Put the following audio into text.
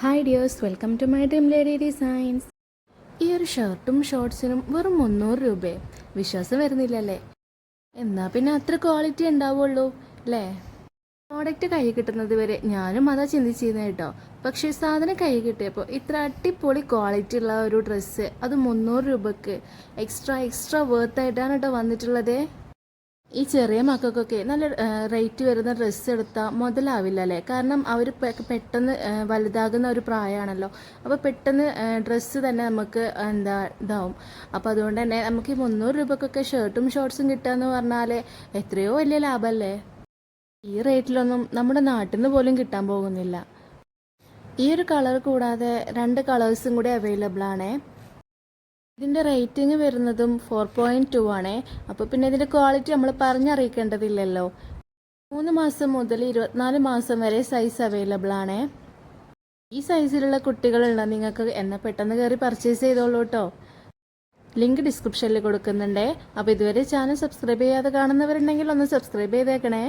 Hi dears, welcome to my dream lady designs. ഈ ഒരു ഷർട്ടും ഷോർട്സിനും വെറും 300 രൂപയെ. വിശ്വാസം വരുന്നില്ലല്ലേ? എന്നാൽ പിന്നെ അത്ര ക്വാളിറ്റി ഉണ്ടാവുള്ളൂ അല്ലേ? പ്രോഡക്റ്റ് കൈ കിട്ടുന്നത് വരെ ഞാനും അതാ ചിന്തിച്ചിരുന്നത് കേട്ടോ. പക്ഷേ സാധനം കൈ കിട്ടിയപ്പോൾ ഇത്ര അടിപൊളി ക്വാളിറ്റി ഉള്ള ഒരു ഡ്രസ്സ്, അത് 300 രൂപക്ക് എക്സ്ട്രാ വേർത്തായിട്ടാണ് കേട്ടോ വന്നിട്ടുള്ളത്. ഈ ചെറിയ മക്കൾക്കൊക്കെ നല്ല റേറ്റ് വരുന്ന ഡ്രസ്സ് എടുത്താൽ മുതലാവില്ല അല്ലേ? കാരണം അവർ പെട്ടെന്ന് വലുതാകുന്ന ഒരു പ്രായമാണല്ലോ. അപ്പോൾ പെട്ടെന്ന് ഡ്രസ്സ് തന്നെ നമുക്ക് ഇതാവും. അപ്പോൾ അതുകൊണ്ട് തന്നെ നമുക്ക് ഈ 300 രൂപക്കൊക്കെ ഷർട്ടും ഷോർട്സും കിട്ടുകയെന്ന് പറഞ്ഞാൽ എത്രയോ വലിയ ലാഭമല്ലേ? ഈ റേറ്റിലൊന്നും നമ്മുടെ നാട്ടിൽ നിന്ന് പോലും കിട്ടാൻ പോകുന്നില്ല. ഈ ഒരു കളർ കൂടാതെ 2 കളേഴ്സും കൂടി അവൈലബിൾ ആണേ. ഇതിൻ്റെ റേറ്റിംഗ് വരുന്നതും 4.2 ആണേ. അപ്പോൾ പിന്നെ ഇതിൻ്റെ ക്വാളിറ്റി നമ്മൾ പറഞ്ഞറിയിക്കേണ്ടതില്ലല്ലോ. 3 മാസം മുതൽ 24 മാസം വരെ സൈസ് അവൈലബിൾ ആണേ. ഈ സൈസിലുള്ള കുട്ടികളുള്ള നിങ്ങൾക്ക് എന്നെ പെട്ടെന്ന് കയറി പർച്ചേസ് ചെയ്തോളൂ കേട്ടോ. ലിങ്ക് ഡിസ്ക്രിപ്ഷനിൽ കൊടുക്കുന്നുണ്ടേ. അപ്പോൾ ഇതുവരെ ചാനൽ സബ്സ്ക്രൈബ് ചെയ്യാതെ കാണുന്നവരുണ്ടെങ്കിൽ ഒന്ന് സബ്സ്ക്രൈബ് ചെയ്തേക്കണേ.